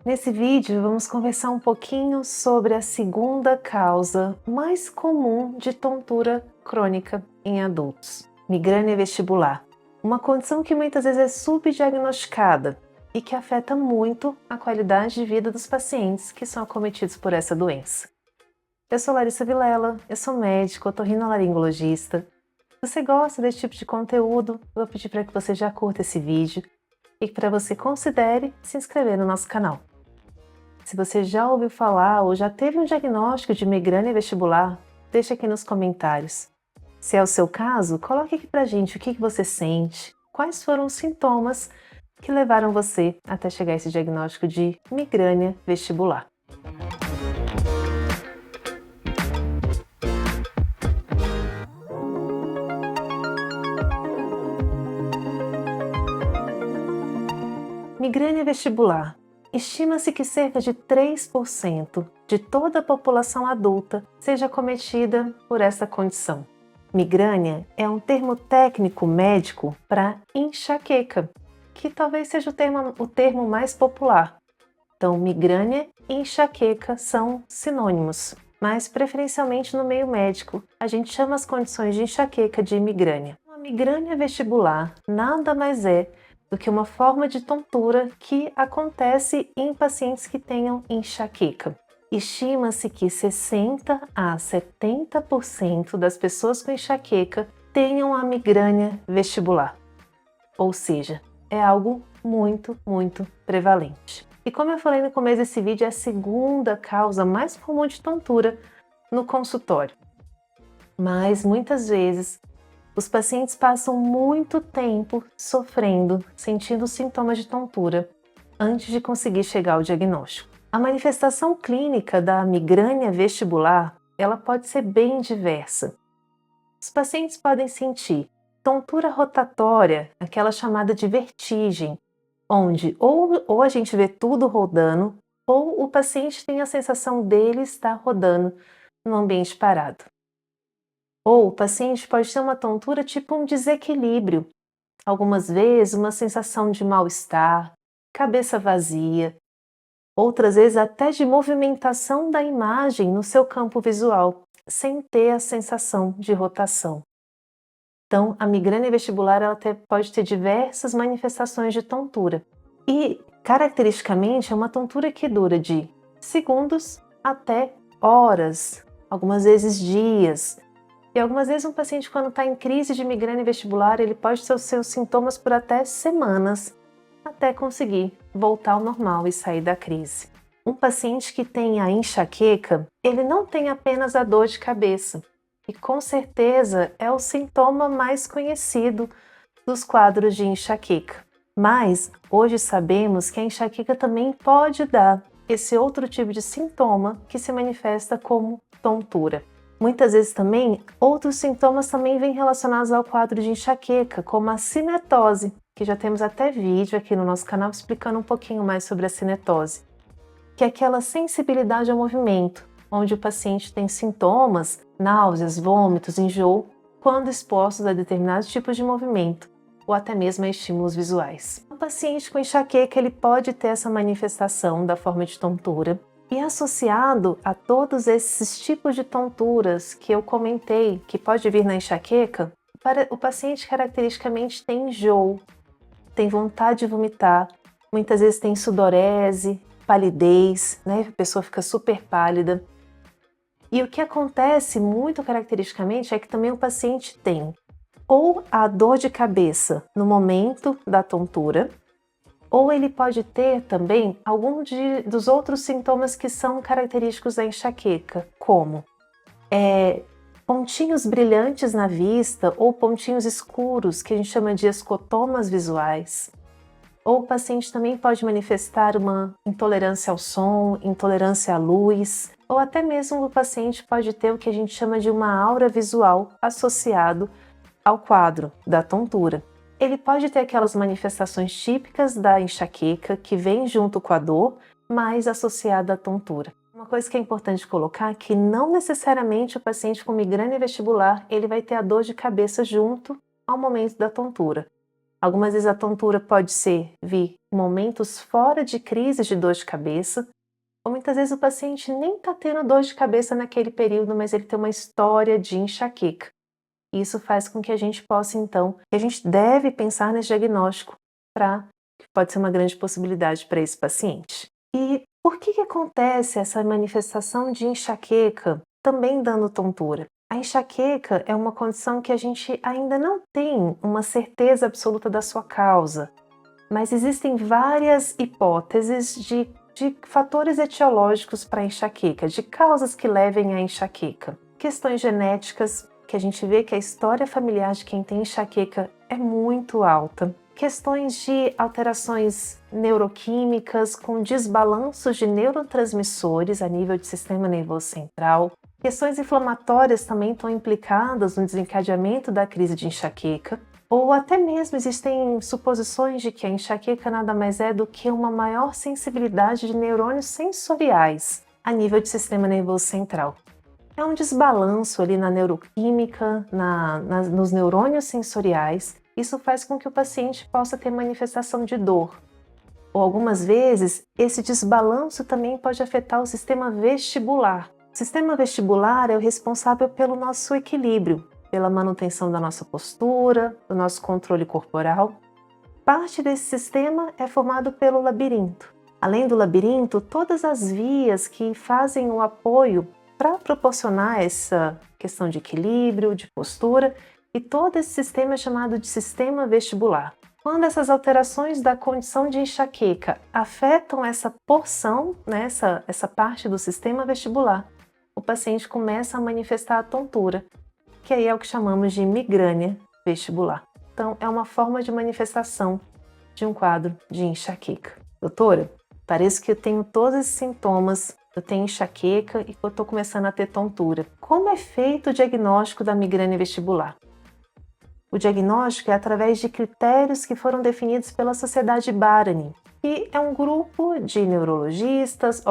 Nesse vídeo, vamos conversar um pouquinho sobre a segunda causa mais comum de tontura crônica em adultos: migrânia vestibular. Uma condição que muitas vezes é subdiagnosticada e que afeta muito a qualidade de vida dos pacientes que são acometidos por essa doença. Eu sou Larissa Vilela, eu sou médico, otorrinolaringologista. Se você gosta desse tipo de conteúdo, eu vou pedir para que você já curta esse vídeo e para você considere se inscrever no nosso canal. Se você já ouviu falar ou já teve um diagnóstico de migrânia vestibular, deixa aqui nos comentários. Se é o seu caso, coloque aqui pra gente o que você sente, quais foram os sintomas que levaram você até chegar a esse diagnóstico de migrânia vestibular. Migrânia vestibular. Estima-se que cerca de 3% de toda a população adulta seja acometida por essa condição. Migrânia é um termo técnico médico para enxaqueca, que talvez seja o termo mais popular. Então, migrânia e enxaqueca são sinônimos, mas preferencialmente no meio médico, a gente chama as condições de enxaqueca de migrânia. A migrânia vestibular nada mais é do que uma forma de tontura que acontece em pacientes que tenham enxaqueca. Estima-se que 60 a 70% das pessoas com enxaqueca tenham a migrânia vestibular. Ou seja, é algo muito prevalente. E como eu falei no começo desse vídeo, é a segunda causa mais comum de tontura no consultório. Mas muitas vezes os pacientes passam muito tempo sofrendo, sentindo sintomas de tontura, antes de conseguir chegar ao diagnóstico. A manifestação clínica da migrânia vestibular, ela pode ser bem diversa. Os pacientes podem sentir tontura rotatória, aquela chamada de vertigem, onde ou a gente vê tudo rodando, ou o paciente tem a sensação dele estar rodando no ambiente parado. Ou o paciente pode ter uma tontura tipo um desequilíbrio, algumas vezes uma sensação de mal-estar, cabeça vazia, outras vezes até de movimentação da imagem no seu campo visual, sem ter a sensação de rotação. Então, a migrânia vestibular ela pode ter diversas manifestações de tontura. E, caracteristicamente, é uma tontura que dura de segundos até horas, algumas vezes dias. E algumas vezes um paciente, quando está em crise de migrânia vestibular, ele pode ter os seus sintomas por até semanas, até conseguir voltar ao normal e sair da crise. Um paciente que tem a enxaqueca, ele não tem apenas a dor de cabeça, e com certeza é o sintoma mais conhecido dos quadros de enxaqueca. Mas hoje sabemos que a enxaqueca também pode dar esse outro tipo de sintoma que se manifesta como tontura. Muitas vezes também, outros sintomas também vêm relacionados ao quadro de enxaqueca, como a cinetose, que já temos até vídeo aqui no nosso canal explicando um pouquinho mais sobre a cinetose, que é aquela sensibilidade ao movimento, onde o paciente tem sintomas, náuseas, vômitos, enjoo, quando expostos a determinados tipos de movimento, ou até mesmo a estímulos visuais. O paciente com enxaqueca ele pode ter essa manifestação da forma de tontura, e associado a todos esses tipos de tonturas que eu comentei, que pode vir na enxaqueca, o paciente caracteristicamente tem enjoo, tem vontade de vomitar, muitas vezes tem sudorese, palidez, né? A pessoa fica super pálida. E o que acontece muito caracteristicamente é que também o paciente tem ou a dor de cabeça no momento da tontura, ou ele pode ter também algum dos outros sintomas que são característicos da enxaqueca, como pontinhos brilhantes na vista ou pontinhos escuros, que a gente chama de escotomas visuais. Ou o paciente também pode manifestar uma intolerância ao som, intolerância à luz, ou até mesmo o paciente pode ter o que a gente chama de uma aura visual associado ao quadro da tontura. Ele pode ter aquelas manifestações típicas da enxaqueca que vem junto com a dor, mas associada à tontura. Uma coisa que é importante colocar é que não necessariamente o paciente com migrânia vestibular ele vai ter a dor de cabeça junto ao momento da tontura. Algumas vezes a tontura pode vir momentos fora de crises de dor de cabeça, ou muitas vezes o paciente nem está tendo dor de cabeça naquele período, mas ele tem uma história de enxaqueca. Isso faz com que a gente possa, então, que a gente deve pensar nesse diagnóstico que pode ser uma grande possibilidade para esse paciente. E por que acontece essa manifestação de enxaqueca também dando tontura? A enxaqueca é uma condição que a gente ainda não tem uma certeza absoluta da sua causa, mas existem várias hipóteses de fatores etiológicos para a enxaqueca, de causas que levem à enxaqueca. Questões genéticas, que a gente vê que a história familiar de quem tem enxaqueca é muito alta. Questões de alterações neuroquímicas com desbalanços de neurotransmissores a nível de sistema nervoso central. Questões inflamatórias também estão implicadas no desencadeamento da crise de enxaqueca. Ou até mesmo existem suposições de que a enxaqueca nada mais é do que uma maior sensibilidade de neurônios sensoriais a nível de sistema nervoso central. É um desbalanço ali na neuroquímica, nos neurônios sensoriais. Isso faz com que o paciente possa ter manifestação de dor. Ou algumas vezes, esse desbalanço também pode afetar o sistema vestibular. O sistema vestibular é o responsável pelo nosso equilíbrio, pela manutenção da nossa postura, do nosso controle corporal. Parte desse sistema é formado pelo labirinto. Além do labirinto, todas as vias que fazem o apoio para proporcionar essa questão de equilíbrio, de postura, e todo esse sistema é chamado de sistema vestibular. Quando essas alterações da condição de enxaqueca afetam essa porção, essa parte do sistema vestibular, o paciente começa a manifestar a tontura, que aí é o que chamamos de migrânia vestibular. Então, é uma forma de manifestação de um quadro de enxaqueca. Doutora, parece que eu tenho todos esses sintomas, eu tenho enxaqueca e eu estou começando a ter tontura. Como é feito o diagnóstico da migrânia vestibular? O diagnóstico é através de critérios que foram definidos pela Sociedade Bárani, que é um grupo de neurologistas,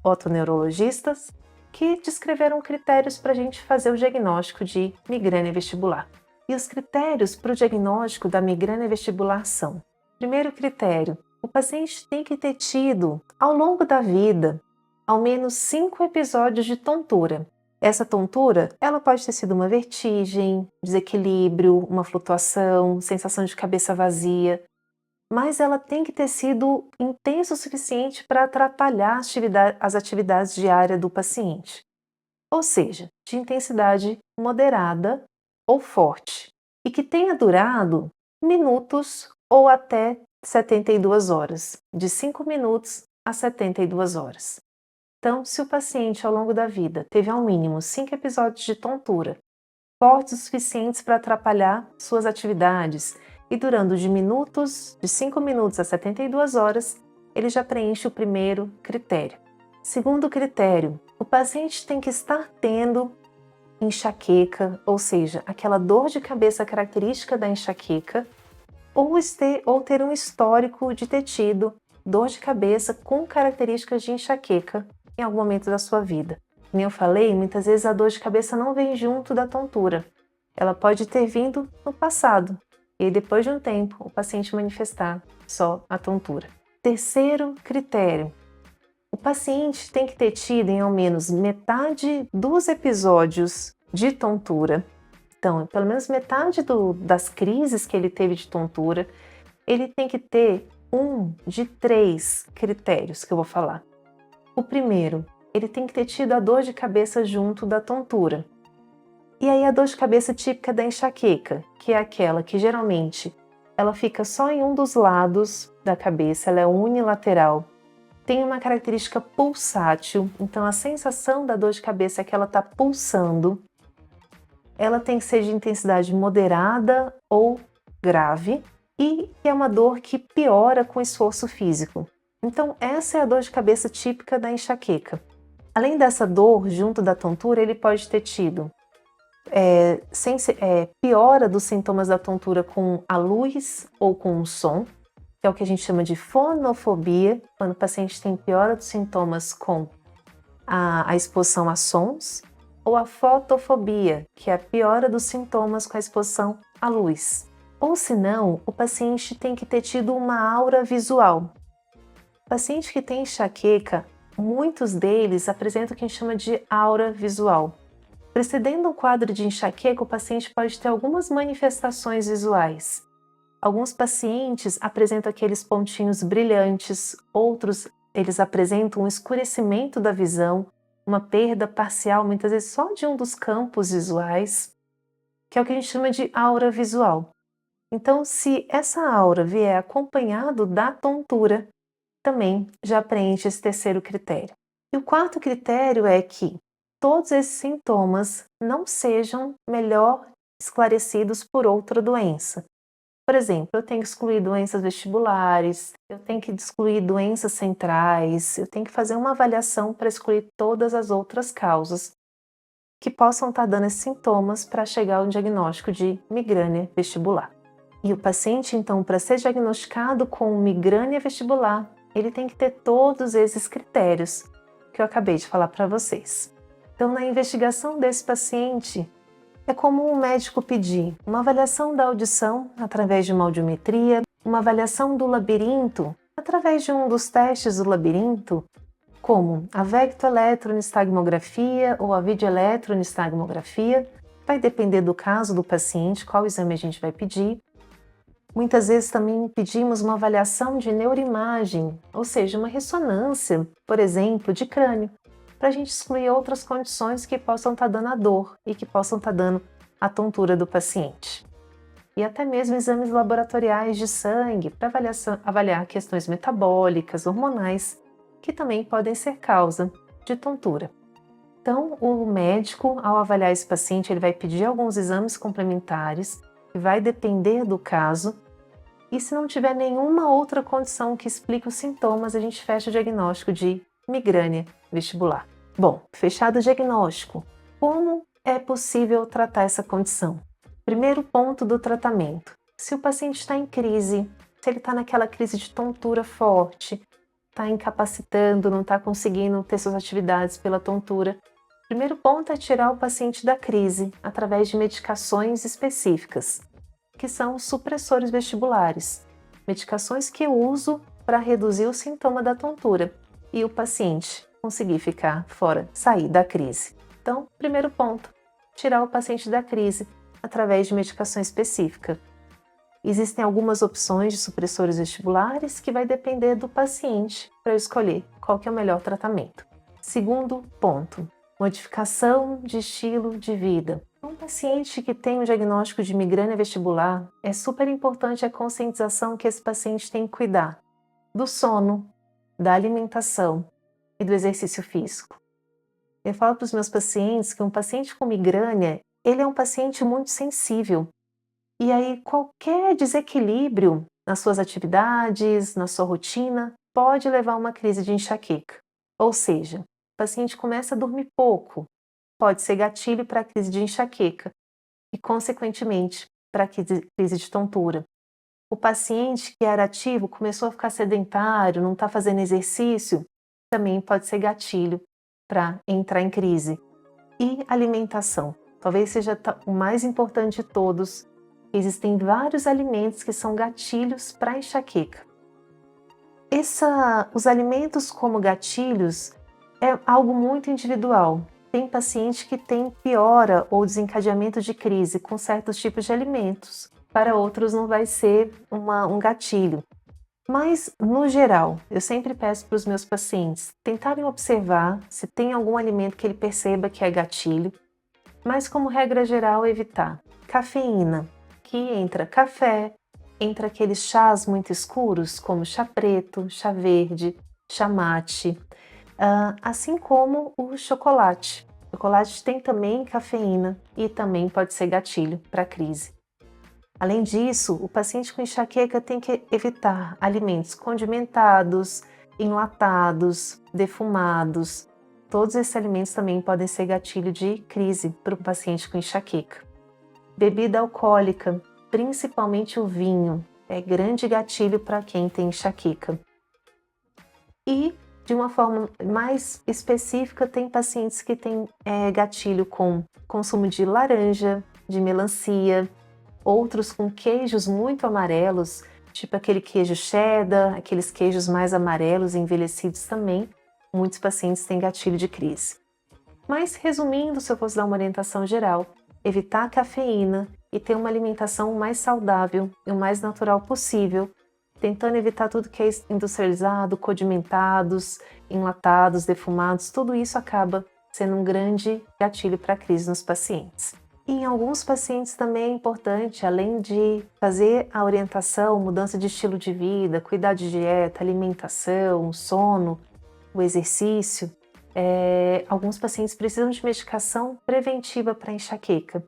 otoneurologistas, que descreveram critérios para a gente fazer o diagnóstico de migrânia vestibular. E os critérios para o diagnóstico da migrânia vestibular são: primeiro critério, o paciente tem que ter tido, ao longo da vida, ao menos 5 episódios de tontura. Essa tontura, ela pode ter sido uma vertigem, desequilíbrio, uma flutuação, sensação de cabeça vazia, mas ela tem que ter sido intensa o suficiente para atrapalhar as atividades diárias do paciente. Ou seja, de intensidade moderada ou forte, e que tenha durado minutos ou até 72 horas, de 5 minutos a 72 horas. Então, se o paciente ao longo da vida teve ao mínimo 5 episódios de tontura, fortes o suficientes para atrapalhar suas atividades, e durando de 5 minutos a 72 horas, ele já preenche o primeiro critério. Segundo critério, o paciente tem que estar tendo enxaqueca, ou seja, aquela dor de cabeça característica da enxaqueca, ou ter um histórico de ter tido dor de cabeça com características de enxaqueca em algum momento da sua vida. Como eu falei, muitas vezes a dor de cabeça não vem junto da tontura. Ela pode ter vindo no passado, e depois de um tempo o paciente manifestar só a tontura. Terceiro critério, o paciente tem que ter tido em ao menos metade dos episódios de tontura. Então, pelo menos metade das crises que ele teve de tontura, ele tem que ter um de 3 critérios que eu vou falar. O primeiro, ele tem que ter tido a dor de cabeça junto da tontura. E aí a dor de cabeça típica da enxaqueca, que é aquela que geralmente ela fica só em um dos lados da cabeça, ela é unilateral. Tem uma característica pulsátil, então a sensação da dor de cabeça é que ela está pulsando. Ela tem que ser de intensidade moderada ou grave e é uma dor que piora com esforço físico. Então essa é a dor de cabeça típica da enxaqueca. Além dessa dor, junto da tontura, ele pode ter tido piora dos sintomas da tontura com a luz ou com o som, que é o que a gente chama de fonofobia, quando o paciente tem piora dos sintomas com a exposição a sons, ou a fotofobia, que é a piora dos sintomas com a exposição à luz. Ou senão, o paciente tem que ter tido uma aura visual. O paciente que tem enxaqueca, muitos deles apresentam o que a gente chama de aura visual. Precedendo um quadro de enxaqueca, o paciente pode ter algumas manifestações visuais. Alguns pacientes apresentam aqueles pontinhos brilhantes, outros eles apresentam um escurecimento da visão, uma perda parcial, muitas vezes só de um dos campos visuais, que é o que a gente chama de aura visual. Então, se essa aura vier acompanhado da tontura, também já preenche esse terceiro critério. E o quarto critério é que todos esses sintomas não sejam melhor esclarecidos por outra doença. Por exemplo, eu tenho que excluir doenças vestibulares, eu tenho que excluir doenças centrais, eu tenho que fazer uma avaliação para excluir todas as outras causas que possam estar dando esses sintomas para chegar ao diagnóstico de migrânia vestibular. E o paciente, então, para ser diagnosticado com migrânia vestibular, ele tem que ter todos esses critérios que eu acabei de falar para vocês. Então, na investigação desse paciente, é comum o médico pedir uma avaliação da audição através de uma audiometria, uma avaliação do labirinto através de um dos testes do labirinto, como a vectoeletronistalgmografia ou a videoeletronistalgmografia. Vai depender do caso do paciente, qual exame a gente vai pedir. Muitas vezes também pedimos uma avaliação de neuroimagem, ou seja, uma ressonância, por exemplo, de crânio, para a gente excluir outras condições que possam estar dando a dor e que possam estar dando a tontura do paciente. E até mesmo exames laboratoriais de sangue para avaliar questões metabólicas, hormonais, que também podem ser causa de tontura. Então, o médico, ao avaliar esse paciente, ele vai pedir alguns exames complementares, que vai depender do caso, e se não tiver nenhuma outra condição que explique os sintomas, a gente fecha o diagnóstico de migrânia vestibular. Bom, fechado o diagnóstico, como é possível tratar essa condição? Primeiro ponto do tratamento: se o paciente está em crise, se ele está naquela crise de tontura forte, está incapacitando, não está conseguindo ter suas atividades pela tontura, o primeiro ponto é tirar o paciente da crise através de medicações específicas, que são os supressores vestibulares, medicações que eu uso para reduzir o sintoma da tontura e o paciente conseguir ficar fora, sair da crise. Então, primeiro ponto, tirar o paciente da crise através de medicação específica. Existem algumas opções de supressores vestibulares que vai depender do paciente para eu escolher qual que é o melhor tratamento. Segundo ponto, modificação de estilo de vida. Um paciente que tem um diagnóstico de migrânia vestibular, é super importante a conscientização que esse paciente tem que cuidar do sono, da alimentação e do exercício físico. Eu falo para os meus pacientes que um paciente com migrânia, ele é um paciente muito sensível. E aí qualquer desequilíbrio nas suas atividades, na sua rotina, pode levar a uma crise de enxaqueca. Ou seja, o paciente começa a dormir pouco, pode ser gatilho para a crise de enxaqueca e, consequentemente, para a crise de tontura. O paciente que era ativo começou a ficar sedentário, não está fazendo exercício, também pode ser gatilho para entrar em crise. E alimentação, talvez seja o mais importante de todos. Existem vários alimentos que são gatilhos para enxaqueca. Os alimentos como gatilhos é algo muito individual. Tem paciente que tem piora ou desencadeamento de crise com certos tipos de alimentos. Para outros não vai ser um gatilho. Mas, no geral, eu sempre peço para os meus pacientes tentarem observar se tem algum alimento que ele perceba que é gatilho, mas, como regra geral, evitar cafeína, que entra café, entra aqueles chás muito escuros, como chá preto, chá verde, chá mate, assim como o chocolate. O chocolate tem também cafeína e também pode ser gatilho para crise. Além disso, o paciente com enxaqueca tem que evitar alimentos condimentados, enlatados, defumados. Todos esses alimentos também podem ser gatilho de crise para o paciente com enxaqueca. Bebida alcoólica, principalmente o vinho, é grande gatilho para quem tem enxaqueca. E, de uma forma mais específica, tem pacientes que têm gatilho com consumo de laranja, de melancia, outros com queijos muito amarelos, tipo aquele queijo cheddar, aqueles queijos mais amarelos e envelhecidos também, muitos pacientes têm gatilho de crise. Mas resumindo, se eu fosse dar uma orientação geral, evitar a cafeína e ter uma alimentação o mais saudável e o mais natural possível, tentando evitar tudo que é industrializado, condimentados, enlatados, defumados, tudo isso acaba sendo um grande gatilho para a crise nos pacientes. E em alguns pacientes também é importante, além de fazer a orientação, mudança de estilo de vida, cuidar de dieta, alimentação, sono, o exercício, alguns pacientes precisam de medicação preventiva para enxaqueca.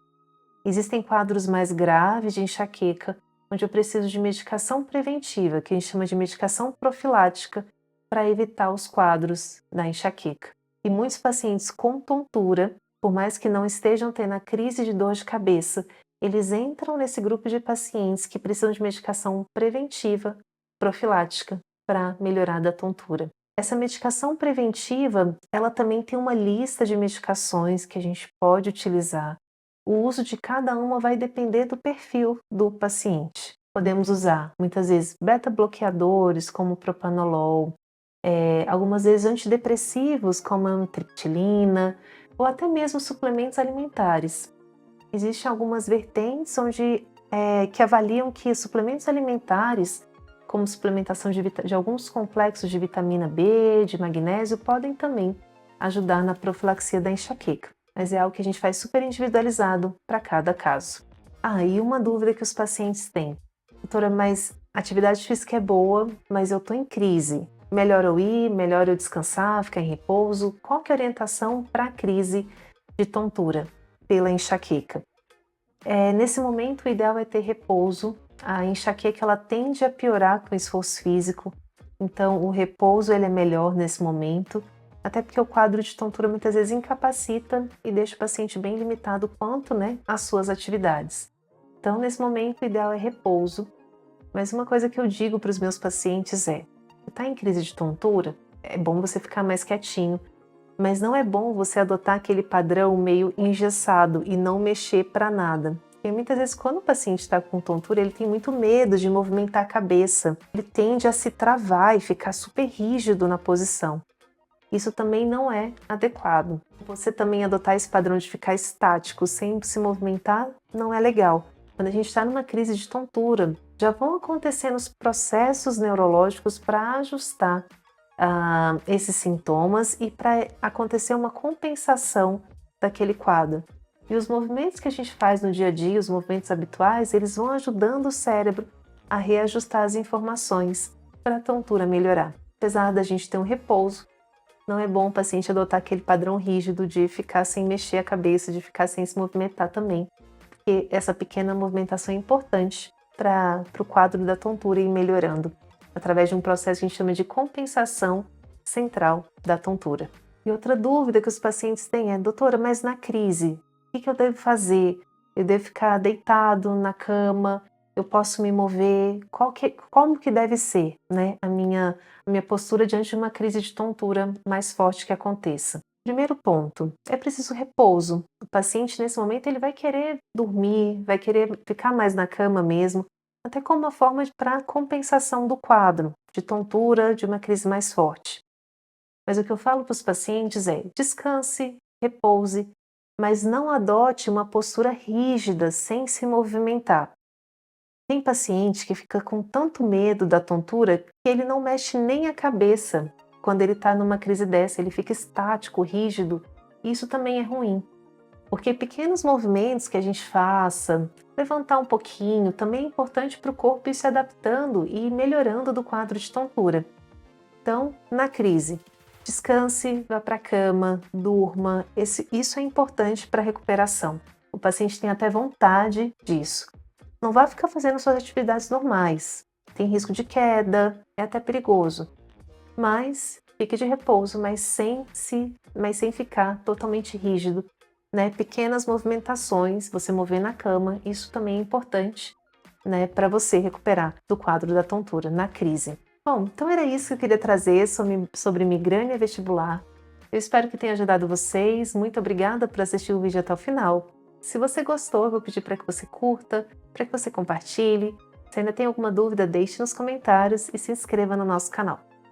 Existem quadros mais graves de enxaqueca, onde eu preciso de medicação preventiva, que a gente chama de medicação profilática, para evitar os quadros da enxaqueca. E muitos pacientes com tontura, por mais que não estejam tendo a crise de dor de cabeça, eles entram nesse grupo de pacientes que precisam de medicação preventiva, profilática, para melhorar da tontura. Essa medicação preventiva, ela também tem uma lista de medicações que a gente pode utilizar. O uso de cada uma vai depender do perfil do paciente. Podemos usar, muitas vezes, beta-bloqueadores, como propanolol, algumas vezes antidepressivos, como a amitriptilina, ou até mesmo suplementos alimentares. Existem algumas vertentes que avaliam que suplementos alimentares, como suplementação de alguns complexos de vitamina B, de magnésio, podem também ajudar na profilaxia da enxaqueca. Mas é algo que a gente faz super individualizado para cada caso. E uma dúvida que os pacientes têm. Doutora, mas atividade física é boa, mas eu estou em crise. Melhor eu ir, melhor eu descansar, ficar em repouso? Qual que é a orientação para a crise de tontura pela enxaqueca? Nesse momento, o ideal é ter repouso. A enxaqueca ela tende a piorar com o esforço físico, então o repouso ele é melhor nesse momento. Até porque o quadro de tontura muitas vezes incapacita e deixa o paciente bem limitado quanto às suas atividades. Então, nesse momento, o ideal é repouso. Mas uma coisa que eu digo para os meus pacientes é: está em crise de tontura? É bom você ficar mais quietinho, mas não é bom você adotar aquele padrão meio engessado e não mexer para nada. Porque muitas vezes, quando o paciente está com tontura, ele tem muito medo de movimentar a cabeça. Ele tende a se travar e ficar super rígido na posição. Isso também não é adequado. Você também adotar esse padrão de ficar estático, sem se movimentar, não é legal. Quando a gente está numa crise de tontura, já vão acontecendo os processos neurológicos para ajustar esses sintomas e para acontecer uma compensação daquele quadro. E os movimentos que a gente faz no dia a dia, os movimentos habituais, eles vão ajudando o cérebro a reajustar as informações para a tontura melhorar. Apesar da gente ter um repouso, não é bom o paciente adotar aquele padrão rígido de ficar sem mexer a cabeça, de ficar sem se movimentar também, porque essa pequena movimentação é importante para o quadro da tontura ir melhorando, através de um processo que a gente chama de compensação central da tontura. E outra dúvida que os pacientes têm é: doutora, mas na crise, o que eu devo fazer? Eu devo ficar deitado na cama? Eu posso me mover? Como que deve ser, a minha postura diante de uma crise de tontura mais forte que aconteça? Primeiro ponto, é preciso repouso. O paciente, nesse momento, ele vai querer dormir, vai querer ficar mais na cama mesmo, até como uma forma para compensação do quadro de tontura, de uma crise mais forte. Mas o que eu falo para os pacientes é: descanse, repouse, mas não adote uma postura rígida, sem se movimentar. Tem paciente que fica com tanto medo da tontura que ele não mexe nem a cabeça quando ele está numa crise dessa, ele fica estático, rígido. E isso também é ruim, porque pequenos movimentos que a gente faça, levantar um pouquinho, também é importante para o corpo ir se adaptando e ir melhorando do quadro de tontura. Então, na crise, descanse, vá para a cama, durma. Isso é importante para a recuperação. O paciente tem até vontade disso. Não vá ficar fazendo suas atividades normais. Tem risco de queda, é até perigoso. Mas fique de repouso, mas sem ficar totalmente rígido. Pequenas movimentações, você mover na cama, isso também é importante, para você recuperar do quadro da tontura na crise. Bom, então era isso que eu queria trazer sobre migrânia vestibular. Eu espero que tenha ajudado vocês. Muito obrigada por assistir o vídeo até o final. Se você gostou, eu vou pedir para que você curta, para que você compartilhe. Se ainda tem alguma dúvida, deixe nos comentários e se inscreva no nosso canal.